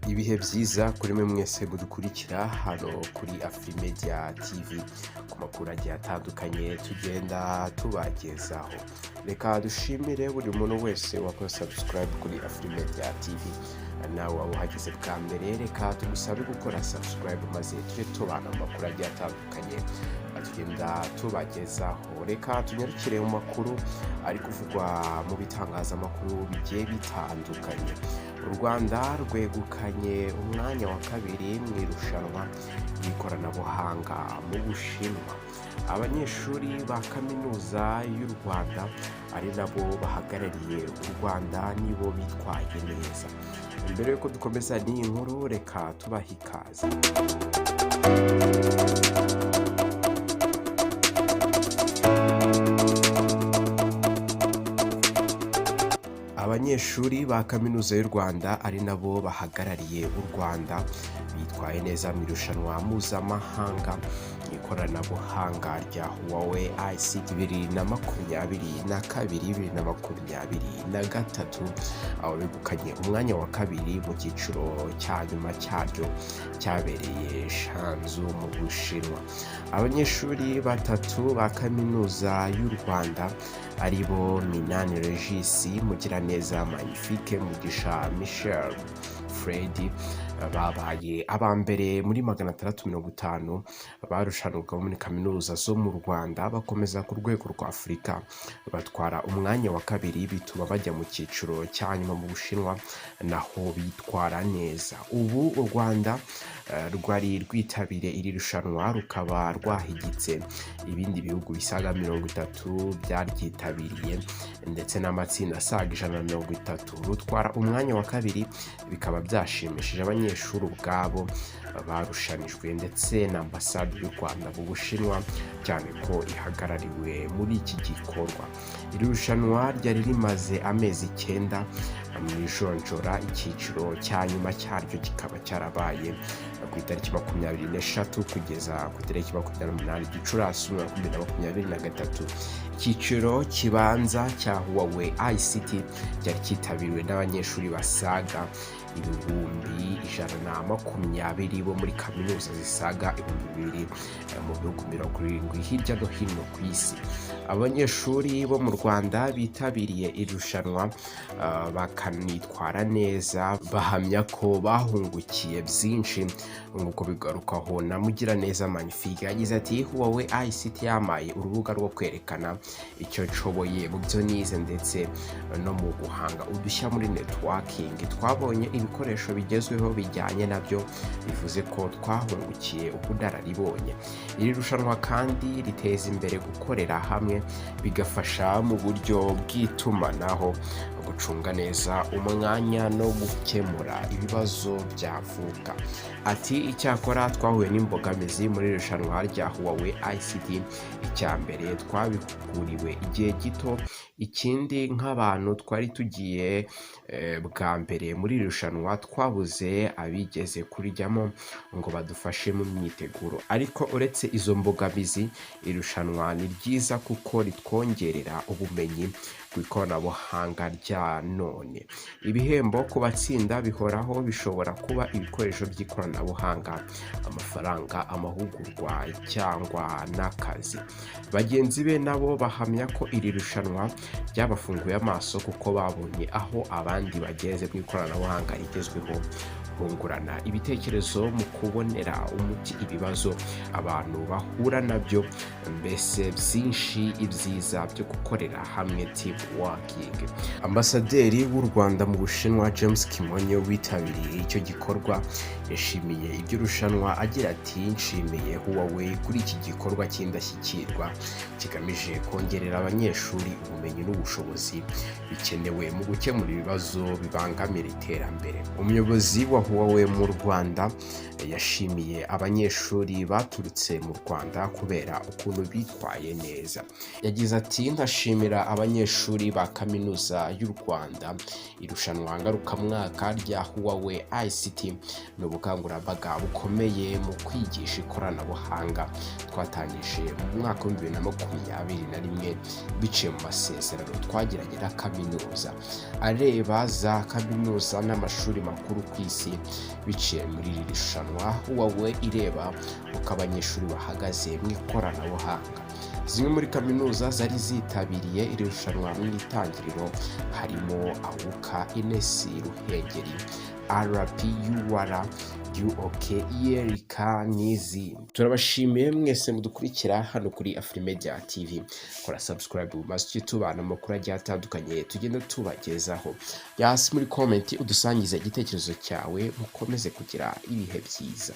ibihe byiza kuri mwe mwese mudukurikira hano kuri AFRIMEDIA TV ku makuru agiye atandukanye tugenda tubagezaho. Reka dushimire buri muntu wese wakoze subscribe kuri AFRIMEDIA TV, nawe waba uhageze bwa mbere reka tugusabe gukora subscribe maze tujye tubana amakuru agiye atandukanye tugenda tubagezaho. Reka tunyarukire mu makuru ari kuvugwa mu bitangazamakuru bigiye bitandukanye. U Rwanda rwegukanye umwanya wa kabiri mu irushanwa ry'ikoranabuhanga mu Bushinwa. Abanyeshuri ba kaminuza y'u Rwanda ari nabo bahagarariye u Rwanda nibo bitwaye neza. Mbere yuko dukomeza n'iyi nkuru reka tubahe ikaze. Abanyeshuri ba kaminuza y'u Rwanda ari nabo bahagarariye u Rwanda bitwaye neza mu irushanwa mpuzamahanga ikoranabuhanga rya Huawei ICT 2022-2023, aho begukanye umwanya wa kabiri mu cyiciro cya nyuma cyaryo cyabereye Shanzu mu Bushinwa. Abanyeshuri batatu ba kaminuza y'u Rwanda aribo Minani Regis, Mugiraneza Magnifique, Mugisha Michel Freddy babaye abambere muri 650 barushanwaga muri kaminuza zo mu Rwanda bakomeza ku rwego rwa Afurika batwara umwanya wa kabiri, bituma bajya mu cyiciro cya nyuma mu Bushinwa naho bitwara neza. Ubu u Rwanda rwari rwitabiriye iri rushanwa rukaba rwahigitse ibindi bihugu bisaga 30 byaryitabiriye ndetse n'amatsinda asaga 130 rutwara umwanya wa kabiri, bikaba byashimishije abanyeshuri ubwabo barushanijwe ndetse na ambasade y'u Rwanda mu Bushinwa cyane ko ihagarariwe muri iki gikorwa. Iri rushanwa ryari rimaze amezi 9 mu ijonjora, icyiciro cya nyuma cyaryo kikaba cyarabaye ku itariki 24 kugeza ku itariki 28 Gicurasi 2023. Icyiciro kibanza cya Huawei ICT cyari cyitabiriwe n'abanyeshuri basaga 120 bo muri kaminuza zisaga 2000 mu bihugu 70 hirya no hino ku isi. Abanyeshuri bo mu Rwanda bitabiriye irushanwa bakanitwara neza, bahamya ko bahungukiye byinshi nk'uko bigarukaho na Mugiraneza Magnifique. Yagize ati Huawei ICT yamaye urubuga rwo kwerekana icyo nshoboye mu byo nize ndetse no mu guhanga udushya muri networking. Twabonye ibikoresho bigezweho bijyanye nabyo, bivuze ko twahungukiye ubunararibonye. Iri rushanwa kandi riteza imbere gukorera hamwe, bigafasha mu buryo bw'itumanaho, gucunga neza umwanya no gukemura ibibazo byavuka. Ati icyakora twahuye n'imbogamizi muri irushanwa rya Huawei ICT. Icya mbere twabihuguriwe igihe gito, ikindi nk'abantu twari tugiye bwa mbere muri irushanwa twabuze abigeze kurijyamo ngo badufashe mu myiteguro. Ariko uretse izo mbogamizi, irushanwa ni ryiza kuko ritwongerera ubumenyi ku ikoranabuhanga rya none. Ibihembo ku batsinda bihoraho, bishobora kuba ibikoresho by'ikoranabuhanga, amafaranga, amahugurwa cyangwa n'akazi. Bagenzi be nabo bahamya ko iri rushanwa ryabafunguye amaso kuko babonye aho abandi bageze mu ikoranabuhanga rigezweho, bungurana ibitekerezo mu kubonera umuti ibibazo abantu bahura nabyo, mbese byinshi ibyiza byo gukorera hamwe team working. Ambasaderi w'u Rwanda mu Bushinwa James Kimonyo witabiriye icyo gikorwa yashimiye ibyo rushanwa agira ati nshimiye Huawei kuri iki gikorwa cy'indashyikirwa kigamije kongerera abanyeshuri ubumenyi n'ubushobozi bikenewe mu gukemura ibibazo bibangamira iterambere. Umuyobozi wa Huawei mu Rwanda yashimiye abanyeshuri baturutse mu Rwanda kubera ukuntu bitwaye neza. Yagize ati ndashimira abanyeshuri ba kaminuza y'u Rwanda. Irushanwa ngarukamwaka rya Huawei ICT ni ubukangurambaga bukomeye mu kwigisha ikoranabuhanga twatangije mu mwaka wa 2021 biciye mu masezerano twagiranye na kaminuza areba za kaminuza n'amashuri makuru ku isi. Biciye muri iri rushanwa Huawei ireba uko abanyeshuri bahagaze mu ikoranabuhanga. Zimwe muri kaminuza zari zitabiriye iri rushanwa mu itangiriro harimo AWUKA, Inesi Ruhengeri, RPUR, UK, Yerika n'izindi. Turabashimiye mwese mudukurikira hano kuri AFRIMEDIA TV. Kora subscribe maze tubana amakuru agiye atandukanye tugenda tubagezaho. Hasi muri comment udusangize igitekerezo cyawe, mukomeze kugira ibihe byiza.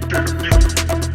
Thank you.